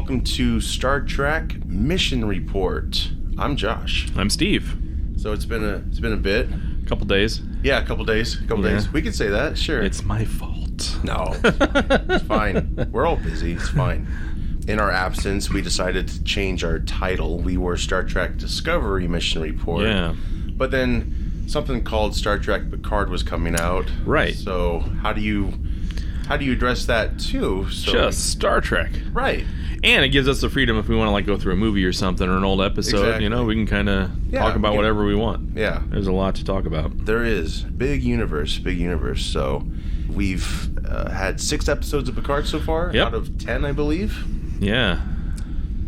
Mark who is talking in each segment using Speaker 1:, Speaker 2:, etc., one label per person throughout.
Speaker 1: welcome to Star Trek Mission Report. I'm Josh.
Speaker 2: I'm Steve.
Speaker 1: So it's been a bit.
Speaker 2: Couple days.
Speaker 1: Yeah, a couple days. We can say that, sure.
Speaker 2: It's my fault.
Speaker 1: No, it's fine. We're all busy. It's fine. In our absence, we decided to change our title. We were Star Trek Discovery Mission Report.
Speaker 2: Yeah.
Speaker 1: But then something called Star Trek Picard was coming out.
Speaker 2: Right.
Speaker 1: So how do you address that too? So,
Speaker 2: just Star Trek.
Speaker 1: Right.
Speaker 2: And it gives us the freedom if we want to go through a movie or something or an old episode,
Speaker 1: Exactly.
Speaker 2: we can kind of talk about whatever we want.
Speaker 1: Yeah.
Speaker 2: There's a lot to talk about.
Speaker 1: There is. Big universe. So we've had 6 episodes of Picard so far,
Speaker 2: Yep.
Speaker 1: out of 10, I believe.
Speaker 2: Yeah.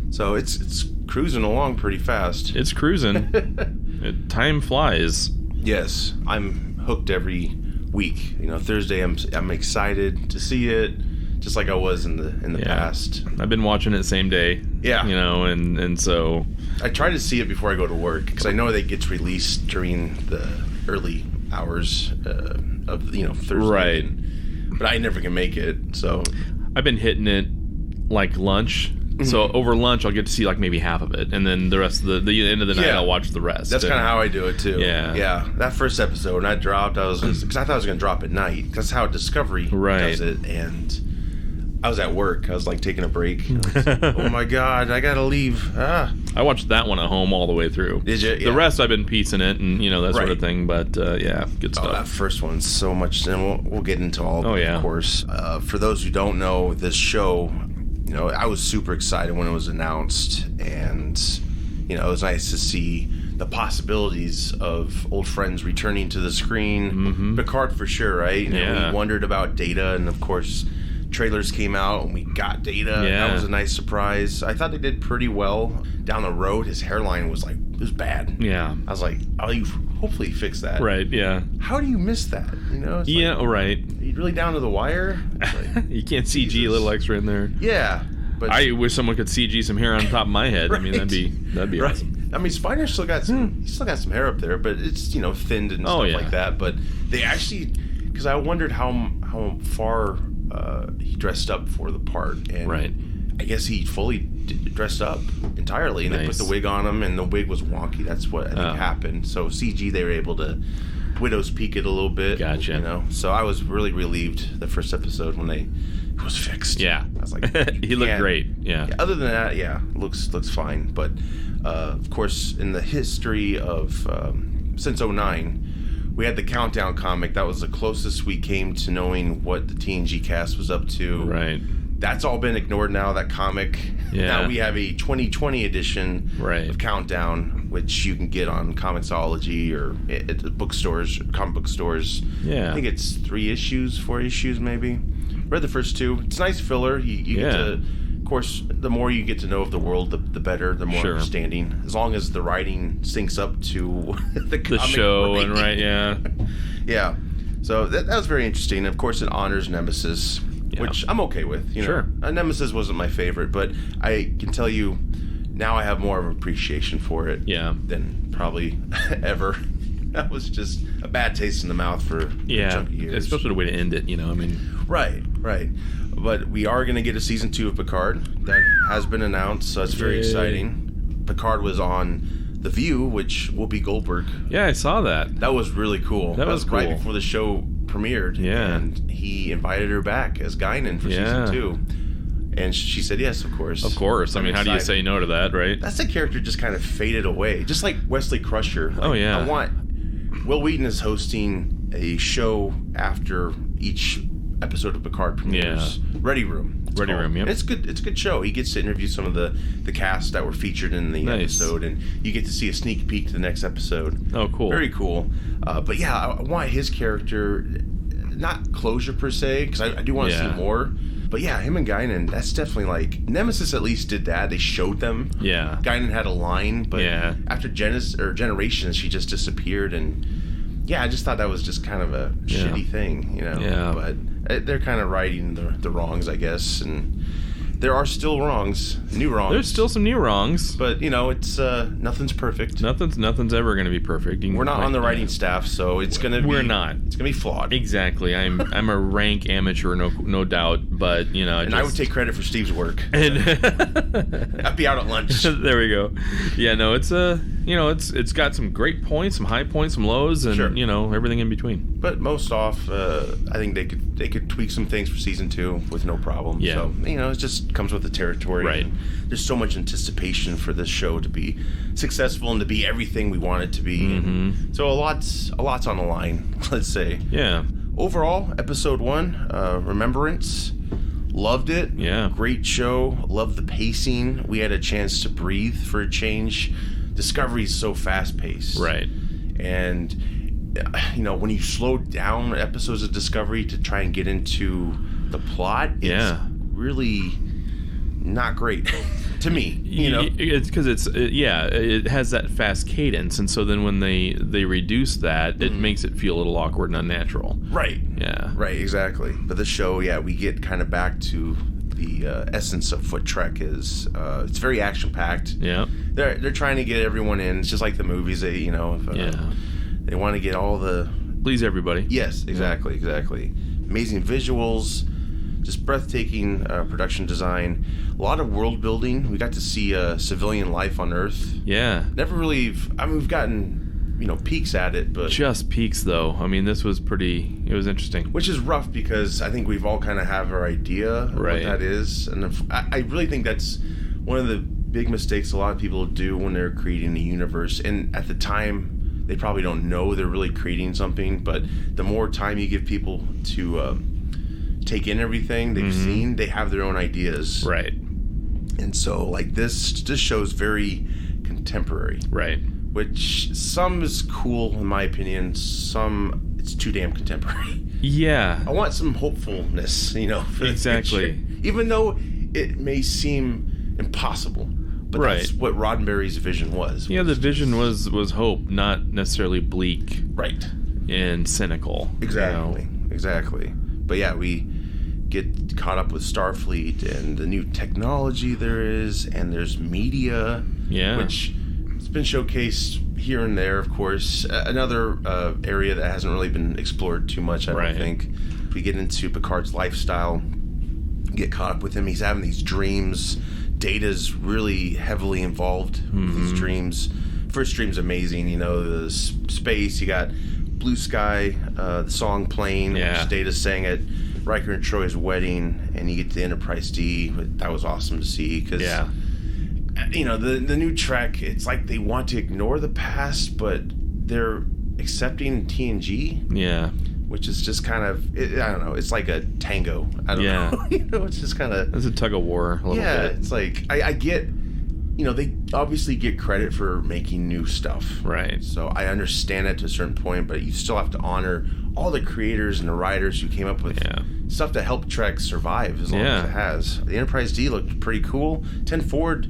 Speaker 1: So it's cruising along pretty fast.
Speaker 2: It's cruising. Time flies.
Speaker 1: Yes, I'm hooked every week. Thursday I'm excited to see it, just like I was in the past.
Speaker 2: I've been watching it same day.
Speaker 1: Yeah.
Speaker 2: And so
Speaker 1: I try to see it before I go to work because I know that it gets released during the early hours of Thursday.
Speaker 2: Right.
Speaker 1: But I never can make it, so
Speaker 2: I've been hitting it like lunch.
Speaker 1: Mm-hmm.
Speaker 2: So over lunch, I'll get to see like maybe half of it, and then the rest of the end of the night, I'll watch the rest.
Speaker 1: That's kind of how I do it too.
Speaker 2: Yeah.
Speaker 1: That first episode, when I dropped, because I thought I was going to drop at night. That's how Discovery does it, and I was at work. I was like taking a break. Oh my god, I gotta leave. I
Speaker 2: watched that one at home all the way through.
Speaker 1: Did you? Yeah.
Speaker 2: The rest I've been piecing it and that sort of thing. But good stuff.
Speaker 1: Oh, that first one's so much, and we'll get into all of it, of course. For those who don't know, this show, I was super excited when it was announced, and it was nice to see the possibilities of old friends returning to the screen.
Speaker 2: Mm-hmm.
Speaker 1: Picard for sure, right? We wondered about Data, and of course trailers came out and we got Data.
Speaker 2: Yeah.
Speaker 1: That was a nice surprise. I thought they did pretty well. Down the road, his hairline was bad.
Speaker 2: Yeah.
Speaker 1: I was like, you hopefully fix that.
Speaker 2: Right, yeah.
Speaker 1: How do you miss that? It's
Speaker 2: right.
Speaker 1: Are you really down to the wire? Like,
Speaker 2: you can't CG a little extra in there.
Speaker 1: Yeah. But
Speaker 2: I wish someone could CG some hair on top of my head.
Speaker 1: Right.
Speaker 2: I mean, that'd be
Speaker 1: right.
Speaker 2: awesome.
Speaker 1: I mean, Spider still got some hair up there, but it's thinned and stuff like that. But they actually, because I wondered how far he dressed up for the part, and I guess he fully dressed up entirely, and they put the wig on him, and the wig was wonky. That's what I think happened. So CG, they were able to widow's peak it a little bit.
Speaker 2: Gotcha.
Speaker 1: So I was really relieved the first episode when it was fixed.
Speaker 2: Yeah.
Speaker 1: I was like,
Speaker 2: he looked great. Yeah.
Speaker 1: Other than that, looks fine. But of course, in the history of since 2009, we had the Countdown comic. That was the closest we came to knowing what the TNG cast was up to.
Speaker 2: Right.
Speaker 1: That's all been ignored now, that comic.
Speaker 2: Yeah.
Speaker 1: Now we have a 2020 edition of Countdown, which you can get on Comixology or at bookstores, comic book stores.
Speaker 2: Yeah.
Speaker 1: I think it's 4 issues maybe. Read the first 2. It's nice filler. You get to, of course, the more you get to know of the world, the better, the more understanding. As long as the writing syncs up to the
Speaker 2: show
Speaker 1: writing.
Speaker 2: and
Speaker 1: Yeah. So that was very interesting. Of course, it honors Nemesis, which I'm okay with.
Speaker 2: Sure.
Speaker 1: Nemesis wasn't my favorite, but I can tell you now I have more of an appreciation for it than probably ever. That was just a bad taste in the mouth for a chunk of years.
Speaker 2: Especially the way to end it,
Speaker 1: Right. But we are going to get a season 2 of Picard. That has been announced, so that's very exciting. Picard was on The View, which Whoopi Goldberg.
Speaker 2: Yeah, I saw that.
Speaker 1: That was really cool.
Speaker 2: That was cool.
Speaker 1: Right before the show premiered.
Speaker 2: Yeah.
Speaker 1: And he invited her back as Guinan for season 2. And she said yes, of course.
Speaker 2: Of course. I mean, how do you say no to that, right?
Speaker 1: That's a character just kind of faded away. Just like Wesley Crusher. I want... Will Wheaton is hosting a show after each episode of Picard premieres. Ready Room.
Speaker 2: Ready Room, yep.
Speaker 1: It's good. It's a good show. He gets to interview some of the cast that were featured in the episode, and you get to see a sneak peek to the next episode.
Speaker 2: Oh, cool.
Speaker 1: Very cool. But I want his character, not closure per se, because I do want to see more. But him and Guinan, that's definitely Nemesis at least did that. They showed them. Yeah. Guinan had a line, but after Generations, she just disappeared, and I just thought that was just kind of a shitty thing, But they're kind of righting the wrongs, I guess, and there are still new wrongs.
Speaker 2: There's still some new wrongs,
Speaker 1: but it's nothing's perfect.
Speaker 2: Nothing's ever going to be perfect.
Speaker 1: We're not on the writing staff, so it's going to be.
Speaker 2: We're not.
Speaker 1: It's going to be flawed.
Speaker 2: Exactly. I'm a rank amateur, no doubt. But
Speaker 1: and I would take credit for Steve's work. And I'd be out at lunch.
Speaker 2: There we go. Yeah, no, it's it's got some great points, some high points, some lows, and everything in between.
Speaker 1: But most off, I think they could tweak some things for season 2 with no problem.
Speaker 2: Yeah.
Speaker 1: So it just comes with the territory.
Speaker 2: Right.
Speaker 1: There's so much anticipation for this show to be successful and to be everything we want it to be.
Speaker 2: Mm-hmm.
Speaker 1: So a lot's on the line, let's say.
Speaker 2: Yeah.
Speaker 1: Overall, episode 1, Remembrance, loved it.
Speaker 2: Yeah.
Speaker 1: Great show. Loved the pacing. We had a chance to breathe for a change. Discovery is so fast paced.
Speaker 2: Right.
Speaker 1: And when you slow down episodes of Discovery to try and get into the plot, it's really not great to me.
Speaker 2: It's because it has that fast cadence, and so then when they reduce that, it makes it feel a little awkward and unnatural.
Speaker 1: Right.
Speaker 2: Yeah.
Speaker 1: Right. Exactly. But the show, we get kind of back to the essence of what Trek is. It's very action packed.
Speaker 2: Yeah.
Speaker 1: They're trying to get everyone in. It's just like the movies. They they want to get all the
Speaker 2: please everybody.
Speaker 1: Yes. Exactly. Amazing visuals. Just breathtaking production design. A lot of world building. We got to see civilian life on Earth.
Speaker 2: Yeah.
Speaker 1: Never really. We've gotten peeks at it, but
Speaker 2: just peeks though. I mean, this was it was interesting.
Speaker 1: Which is rough because I think we've all kind of have our idea of what that is, and I really think that's one of the big mistakes a lot of people do when they're creating a universe. And at the time, they probably don't know they're really creating something. But the more time you give people to take in everything they've seen, they have their own ideas.
Speaker 2: Right.
Speaker 1: And so, like this show's very contemporary.
Speaker 2: Right.
Speaker 1: Which some is cool in my opinion. Some it's too damn contemporary.
Speaker 2: Yeah.
Speaker 1: I want some hopefulness, for
Speaker 2: exactly.
Speaker 1: the future. Even though it may seem impossible, but that's what Roddenberry's vision was.
Speaker 2: Yeah, the vision was hope, not necessarily bleak.
Speaker 1: Right.
Speaker 2: And cynical.
Speaker 1: Exactly. Exactly. But yeah, we get caught up with Starfleet and the new technology there is, and there's media.
Speaker 2: Yeah.
Speaker 1: Which has been showcased here and there, of course. Another area that hasn't really been explored too much, I don't think. We get into Picard's lifestyle, get caught up with him. He's having these dreams. Data's really heavily involved with his dreams. First dream's amazing, the space, you got Blue Sky, the song playing, which Data sang at Riker and Troy's wedding, and you get to Enterprise D. That was awesome to see because, the new Trek, it's like they want to ignore the past, but they're accepting TNG. Yeah. Which is just kind of, I don't know, it's like a tango. I don't know. It's just kind of...
Speaker 2: It's a tug of war a little bit.
Speaker 1: Yeah, it's like, I get... they obviously get credit for making new stuff.
Speaker 2: Right.
Speaker 1: So I understand it to a certain point, but you still have to honor all the creators and the writers who came up with stuff to help Trek survive as long as it has. The Enterprise D looked pretty cool. 10 Forward,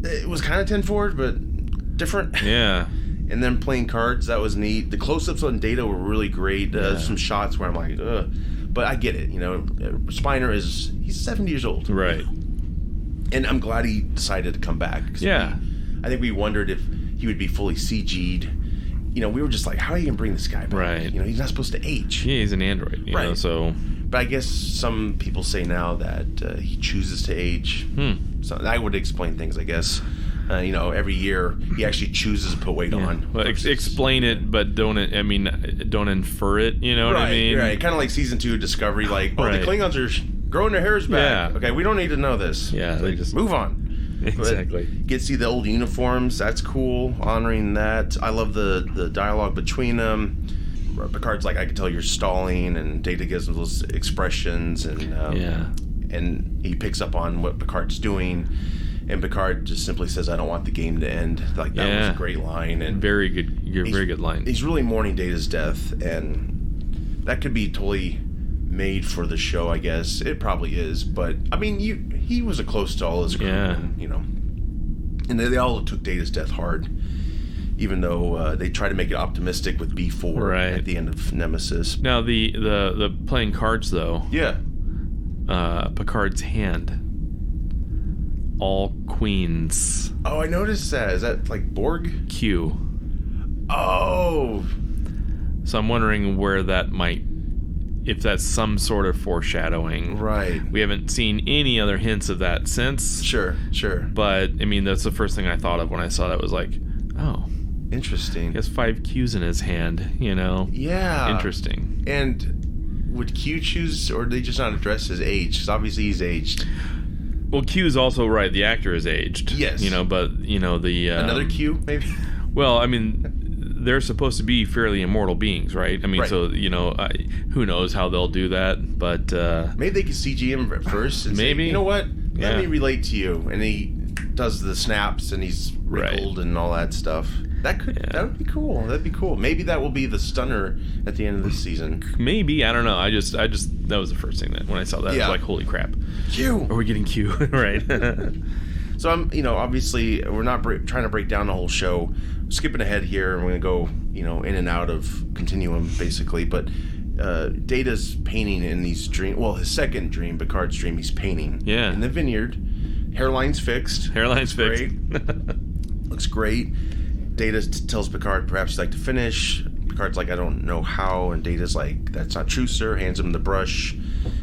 Speaker 1: it was kind of 10 Forward, but different. Yeah. And then playing cards, that was neat. The close-ups on Data were really great. Some shots where I'm like, ugh. But I get it, Spiner he's 70 years old. Right. And I'm glad he decided to come back. I think we wondered if he would be fully CG'd. We were just like, how are you going to bring this guy back? Right. He's not supposed to age.
Speaker 2: Yeah, he's an android. You know, so...
Speaker 1: But I guess some people say now that he chooses to age. So that would explain things, I guess. Every year he actually chooses to put weight on.
Speaker 2: Well, explain it, but don't infer it. You know what I mean?
Speaker 1: Right. Kind of like season 2 of Discovery. Like, the Klingons are growing their hairs back. Okay, we don't need to know this.
Speaker 2: Yeah, they just
Speaker 1: move on.
Speaker 2: Exactly.
Speaker 1: But get to see the old uniforms. That's cool. Honoring that. I love the dialogue between them. Picard's like, I can tell you're stalling, and Data gives him those expressions, and and he picks up on what Picard's doing. And Picard just simply says, "I don't want the game to end." Like that was a great line, and
Speaker 2: very good line.
Speaker 1: He's really mourning Data's death, and that could be totally made for the show. I guess it probably is, but I mean, he was a close to all his crew, and they all took Data's death hard, even though they try to make it optimistic with B4 at the end of Nemesis.
Speaker 2: Now the playing cards though, Picard's hand. all queens.
Speaker 1: Oh, I noticed that. Is that like Borg?
Speaker 2: Q.
Speaker 1: Oh.
Speaker 2: So I'm wondering where that might... if that's some sort of foreshadowing.
Speaker 1: Right.
Speaker 2: We haven't seen any other hints of that since.
Speaker 1: Sure.
Speaker 2: But, I mean, that's the first thing I thought of when I saw that was like, oh.
Speaker 1: Interesting.
Speaker 2: He has 5 Qs in his hand, you know?
Speaker 1: Yeah.
Speaker 2: Interesting.
Speaker 1: And would Q choose, or did they just not address his age? Because obviously he's aged.
Speaker 2: Well, Q's also right. The actor is aged.
Speaker 1: Yes.
Speaker 2: You know, but, you know, the...
Speaker 1: another Q, maybe?
Speaker 2: Well, I mean, they're supposed to be fairly immortal beings, right? I mean, right. So, you know, who knows how they'll do that, but...
Speaker 1: maybe they could CG him at first and
Speaker 2: maybe.
Speaker 1: say, you know what? Let me relate to you. And he does the snaps and he's wrinkled and all that stuff. That would be cool. That'd be cool. Maybe that will be the stunner at the end of this season.
Speaker 2: Maybe. I don't know. I just that was the first thing that when I saw that, I was like, holy crap.
Speaker 1: Q!
Speaker 2: Are we getting Q? Right.
Speaker 1: So I'm, you know, obviously we're not trying to break down the whole show. Skipping ahead here, and we're going to go, you know, in and out of Continuum, basically. But Data's painting in these dreams. Well, his second dream, Picard's dream, he's painting.
Speaker 2: Yeah.
Speaker 1: In the vineyard. Hairline's fixed.
Speaker 2: Fixed.
Speaker 1: Looks great. Data tells Picard perhaps he'd like to finish. Picard's like, I don't know how. And Data's like, that's not true, sir. Hands him the brush.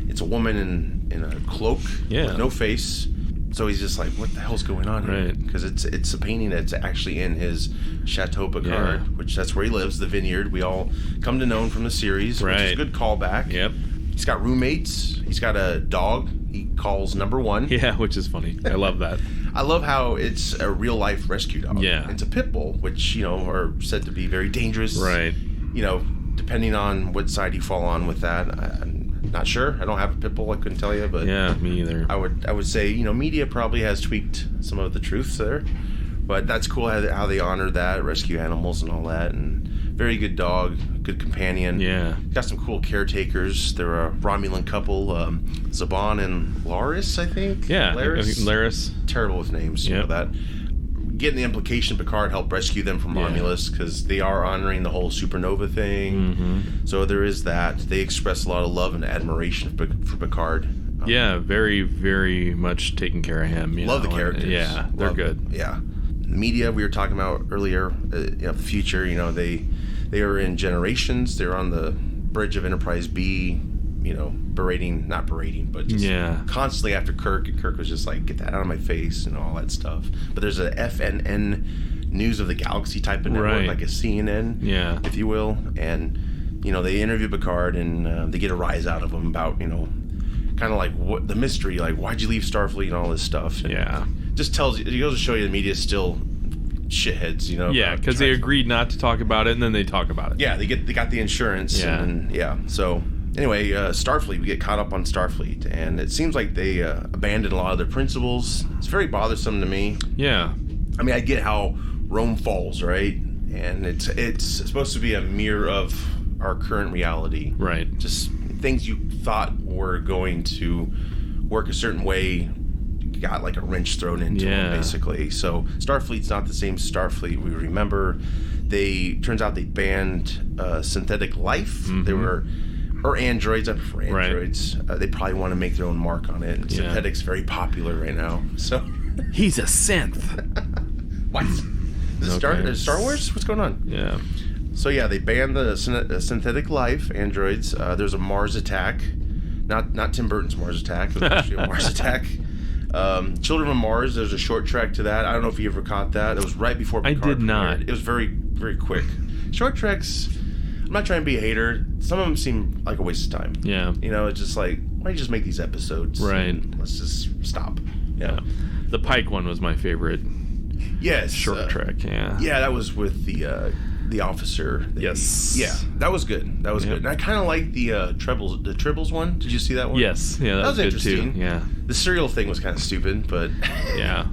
Speaker 1: It's a woman in a cloak with no face. So he's just like, what the hell's going on here?
Speaker 2: Right.
Speaker 1: Because it's a painting that's actually in his Chateau Picard, which that's where he lives, the vineyard. We all come to know him from the series, which is a good callback.
Speaker 2: Yep.
Speaker 1: He's got roommates. He's got a dog he calls Number One.
Speaker 2: Yeah, which is funny. I love that.
Speaker 1: I love how it's a real-life rescue dog.
Speaker 2: Yeah.
Speaker 1: It's a pit bull, which, you know, are said to be very dangerous.
Speaker 2: Right.
Speaker 1: You know, depending on what side you fall on with that. I'm not sure. I don't have a pit bull. I couldn't tell you, but...
Speaker 2: Yeah, me either.
Speaker 1: I would say, you know, media probably has tweaked some of the truths there. But that's cool how they honor that, rescue animals and all that. And very good dog, good companion.
Speaker 2: Yeah.
Speaker 1: Got some cool caretakers. They're a Romulan couple, Zhaban and Laris, I think.
Speaker 2: Yeah, Laris.
Speaker 1: Terrible with names, you know that. Getting the implication Picard helped rescue them from Romulus because they are honoring the whole supernova thing. Mm-hmm. So there is that. They express a lot of love and admiration for Picard.
Speaker 2: Yeah, very, very much taking care of him.
Speaker 1: Love the characters.
Speaker 2: Yeah, they're good.
Speaker 1: Yeah. Media we were talking about earlier, the future, you know, they are in Generations. They're on the bridge of Enterprise B, you know, not berating, but just constantly after Kirk. And Kirk was just like, get that out of my face and all that stuff. But there's a FNN News of the Galaxy type of network, like a CNN, if you will. And, you know, they interview Picard and they get a rise out of him about, you know, kind of like what the mystery, like why'd you leave Starfleet and all this stuff. And just tells you, it goes to show you the media is still shitheads, you know.
Speaker 2: Yeah, because they agreed not to talk about it, and then they talk about it.
Speaker 1: Yeah, they got the insurance. So anyway, Starfleet, we get caught up on Starfleet, and it seems like they abandoned a lot of their principles. It's very bothersome to me.
Speaker 2: Yeah.
Speaker 1: I mean, I get how Rome falls, right? And it's supposed to be a mirror of our current reality.
Speaker 2: Right.
Speaker 1: Just things you thought were going to work a certain way got like a wrench thrown into them, basically. So Starfleet's not the same Starfleet we remember. Turns out they banned synthetic life.
Speaker 2: Mm-hmm.
Speaker 1: They were, or androids. I prefer androids. Right. They probably want to make their own mark on it. And synthetic's very popular right now. So
Speaker 2: he's a synth.
Speaker 1: What? Is it Star Wars? What's going on?
Speaker 2: Yeah.
Speaker 1: So yeah, they banned the synthetic life androids. There's a Mars attack, not Tim Burton's Mars attack. It was actually a Mars attack. Children of Mars. There's a short track to that. I don't know if you ever caught that. It was right before Picard
Speaker 2: I did not.
Speaker 1: It was very, very quick. Short tracks. I'm not trying to be a hater. Some of them seem like a waste of time. Yeah. You know, it's just like, why don't you just make these episodes?
Speaker 2: Right.
Speaker 1: Let's just stop. Yeah.
Speaker 2: The Pike one was my favorite.
Speaker 1: Yes.
Speaker 2: Short track. Yeah.
Speaker 1: Yeah, that was with the officer. Yeah, that was good. That was good. And I kind of like the Tribbles one. Did you see that one?
Speaker 2: Yes. Yeah, that was good
Speaker 1: interesting.
Speaker 2: Too. Yeah.
Speaker 1: The serial thing was kind of stupid, but
Speaker 2: yeah.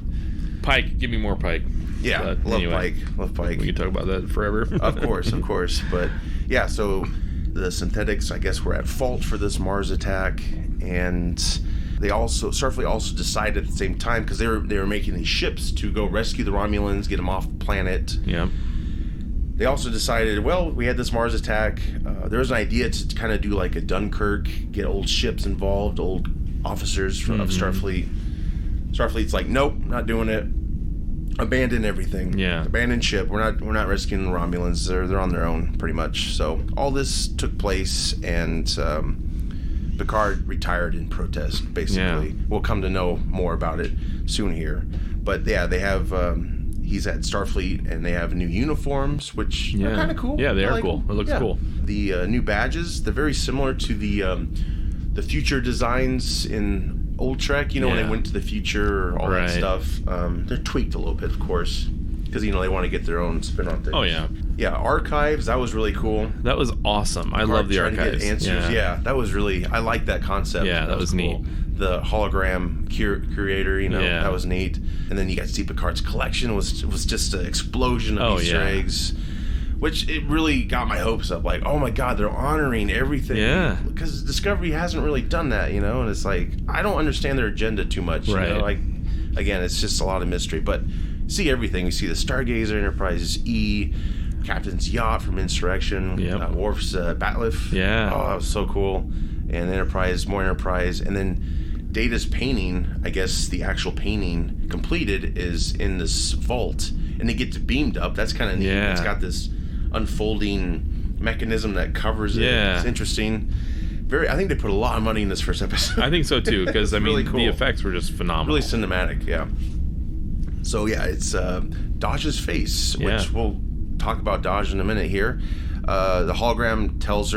Speaker 2: Pike, give me more Pike.
Speaker 1: Yeah, love Pike.
Speaker 2: We can talk about that forever.
Speaker 1: Of course. But yeah, so the synthetics, I guess, were at fault for this Mars attack, and Starfleet also decided at the same time, because they were making these ships to go rescue the Romulans, get them off the planet.
Speaker 2: Yeah.
Speaker 1: They also decided, well, we had this Mars attack. There was an idea to kind of do like a Dunkirk, get old ships involved, old officers of Starfleet. Starfleet's like, nope, not doing it. Abandon everything.
Speaker 2: Yeah.
Speaker 1: Abandon ship. We're not rescuing the Romulans. They're on their own, pretty much. So all this took place, and Picard retired in protest, basically. Yeah. We'll come to know more about it soon here. But yeah, they have he's at Starfleet, and they have new uniforms, which are kind of cool.
Speaker 2: Yeah, they are cool. It looks cool.
Speaker 1: The new badges, they're very similar to the future designs in old Trek, when they went to the future, all that stuff. They're tweaked a little bit, of course, because they want to get their own spin on things.
Speaker 2: Oh yeah,
Speaker 1: yeah. Archives, that was really cool.
Speaker 2: That was awesome. I love the archives.
Speaker 1: To get answers. Yeah, that was really. I like that concept.
Speaker 2: Yeah, that was cool. Neat.
Speaker 1: The hologram curator, that was neat. And then you got to see Picard's collection was just an explosion of Easter eggs. Which it really got my hopes up. Like, oh my God, they're honoring everything. Yeah. Because Discovery hasn't really done that, and it's like, I don't understand their agenda too much.
Speaker 2: Right.
Speaker 1: Like, again, it's just a lot of mystery. But see everything. You see the Stargazer, Enterprise E, Captain's yacht from Insurrection, Worf's Batliff.
Speaker 2: Yeah.
Speaker 1: Oh, that was so cool. And Enterprise, more Enterprise. And then Data's painting, I guess the actual painting completed, is in this vault. And it gets beamed up. That's kind of neat.
Speaker 2: Yeah.
Speaker 1: It's got this unfolding mechanism that covers it. It's interesting. I think they put a lot of money in this first episode.
Speaker 2: I think so too, because
Speaker 1: really cool.
Speaker 2: The effects were just phenomenal.
Speaker 1: Really cinematic, yeah. So yeah, it's Dahj's face, which we'll talk about Dahj in a minute here. The hologram tells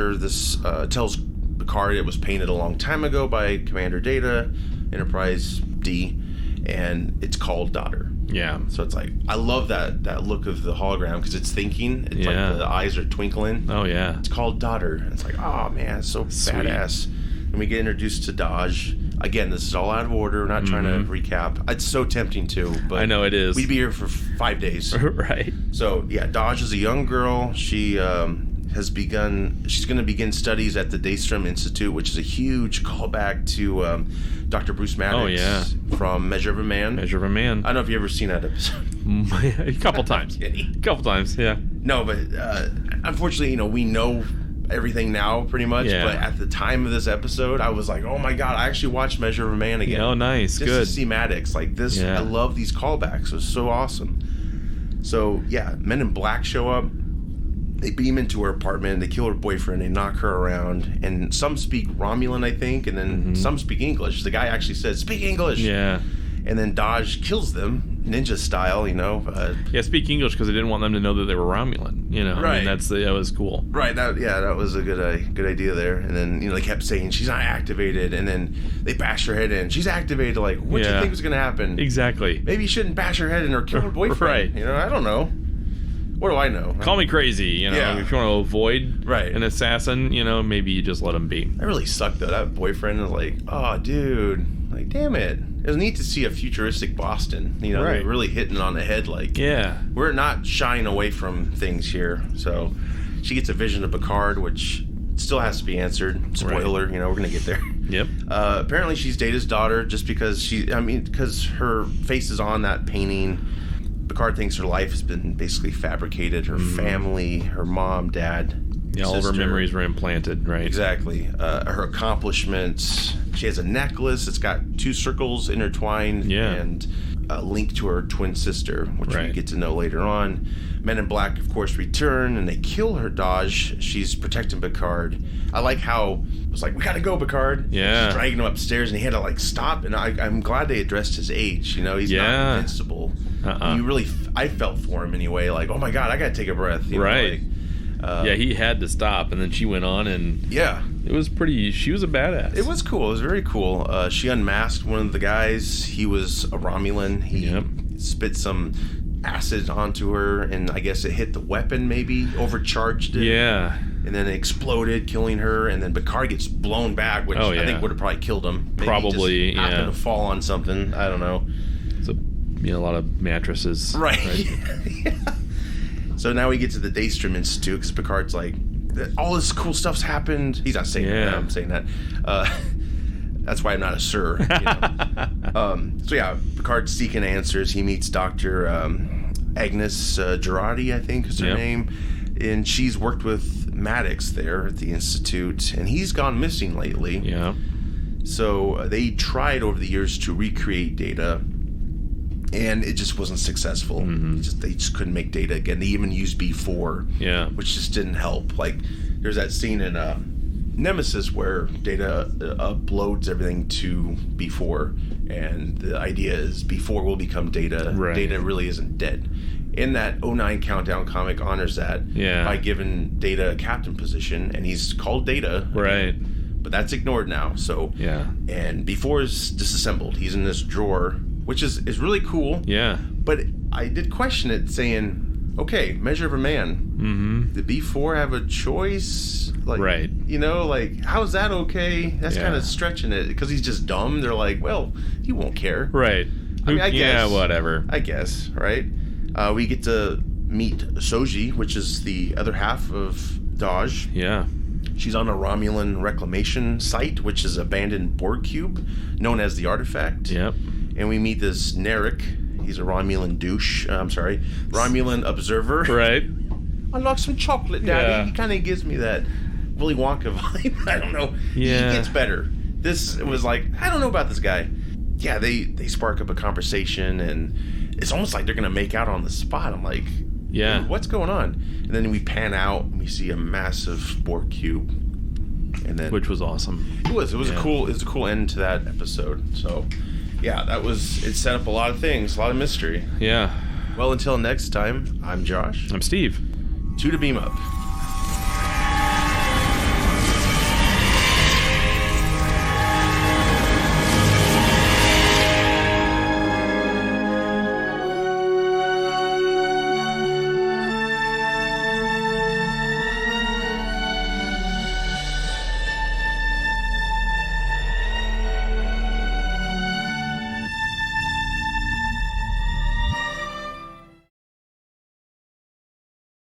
Speaker 1: Picard it was painted a long time ago by Commander Data, Enterprise D, and it's called Daughter.
Speaker 2: Yeah.
Speaker 1: So it's like, I love that look of the hologram, because it's thinking. It's like the eyes are twinkling.
Speaker 2: Oh, yeah.
Speaker 1: It's called Daughter. It's like, oh, man, it's so badass. And we get introduced to Dahj. Again, this is all out of order. We're not trying to recap. It's so tempting, too. But
Speaker 2: I know it is.
Speaker 1: We'd be here for 5 days.
Speaker 2: Right.
Speaker 1: So, yeah, Dahj is a young girl. She's going to begin studies at the Daystrom Institute, which is a huge callback to Dr. Bruce Maddox from Measure of a Man.
Speaker 2: Measure of a Man.
Speaker 1: I don't know if you ever seen that episode.
Speaker 2: A couple times. Yeah.
Speaker 1: No, but unfortunately, we know everything now pretty much.
Speaker 2: Yeah.
Speaker 1: But at the time of this episode, I was like, oh my God, I actually watched Measure of a Man again.
Speaker 2: Oh, nice.
Speaker 1: Just
Speaker 2: Good.
Speaker 1: to see Maddox. Like this, I love these callbacks. It was so awesome. So, yeah, Men in Black show up. They beam into her apartment, they kill her boyfriend, they knock her around, and some speak Romulan, I think, and then some speak English. The guy actually says, speak English!
Speaker 2: Yeah.
Speaker 1: And then Dahj kills them, ninja style,
Speaker 2: speak English, because they didn't want them to know that they were Romulan,
Speaker 1: Right.
Speaker 2: I mean, that was cool.
Speaker 1: Right, that was a good idea there. And then, they kept saying, she's not activated, and then they bash her head in. She's activated, like, what do you think was going to happen?
Speaker 2: Exactly.
Speaker 1: Maybe you shouldn't bash her head in or kill her boyfriend.
Speaker 2: Right.
Speaker 1: I don't know. What do I know?
Speaker 2: Call me crazy, if you want to avoid an assassin, maybe you just let him be.
Speaker 1: That really sucked, though. That boyfriend was like, oh, dude, like, damn it. It was neat to see a futuristic Boston, They're really hitting it on the head, like, we're not shying away from things here. So she gets a vision of Picard, which still has to be answered. Spoiler, we're going to get there.
Speaker 2: Yep.
Speaker 1: Apparently she's Data's daughter just because because her face is on that painting. Picard thinks her life has been basically fabricated. Her family, her mom, dad,
Speaker 2: all of her memories were implanted, right?
Speaker 1: Exactly. Her accomplishments. She has a necklace. It's got 2 circles intertwined and a link to her twin sister, which we get to know later on. Men in Black, of course, return, and they kill her Dahj. She's protecting Picard. I like how it was like, we gotta go, Picard.
Speaker 2: Yeah.
Speaker 1: She's dragging him upstairs, and he had to, like, stop. And I'm glad they addressed his age. He's not invincible. I felt for him anyway. Like, oh my God, I gotta take a breath.
Speaker 2: Right. He had to stop, and then she went on, and it was pretty. She was a badass.
Speaker 1: It was cool. It was very cool. She unmasked one of the guys. He was a Romulan. He spit some acid onto her, and I guess it hit the weapon, maybe overcharged it.
Speaker 2: Yeah.
Speaker 1: And then it exploded, killing her. And then Picard gets blown back, which I think would have probably killed him. Maybe
Speaker 2: probably,
Speaker 1: just happened to fall on something. I don't know.
Speaker 2: It's a lot of mattresses.
Speaker 1: Right. So now we get to the Daystrom Institute, because Picard's like, all this cool stuff's happened. He's not saying that. I'm saying that. That's why I'm not a sir. Picard's seeking answers. He meets Dr. Agnes Girardi, I think is her name. And she's worked with Maddox there at the Institute. And he's gone missing lately.
Speaker 2: Yeah.
Speaker 1: So they tried over the years to recreate Data, and it just wasn't successful. They just couldn't make Data again. They even used B4, which just didn't help. Like, there's that scene in Nemesis where Data uploads everything to B4, and the idea is B4 will become Data. Right. Data really isn't dead. In that 09 Countdown comic honors that by giving Data a captain position, and he's called Data.
Speaker 2: Right.
Speaker 1: But that's ignored now. So and B4 is disassembled. He's in this drawer, which is really cool. Yeah. But I did question it, saying, okay, Measure of a Man. Did B4 have a choice? Like, right. You know, like, how's that okay? That's kind of stretching it, because he's just dumb. They're like, well, he won't care.
Speaker 2: Right.
Speaker 1: I mean, I guess.
Speaker 2: Yeah, whatever.
Speaker 1: I guess, right? We get to meet Soji, which is the other half of Daj. Yeah. She's on a Romulan reclamation site, which is abandoned Borg cube, known as the Artifact. Yep. And we meet this Narek. He's a Romulan douche. Romulan observer. Right. I like some chocolate, Daddy. Yeah. He kind of gives me that Willy Wonka vibe. I don't know. Yeah. He gets better. This was like, I don't know about this guy. Yeah, they spark up a conversation, and it's almost like they're going to make out on the spot. I'm like, yeah, what's going on? And then we pan out and we see a massive Borg cube, and then
Speaker 2: which was awesome.
Speaker 1: It was a cool end to that episode. So yeah, it set up a lot of things, a lot of mystery. Yeah. Well, until next time, I'm Josh.
Speaker 2: I'm Steve.
Speaker 1: 2 to beam up.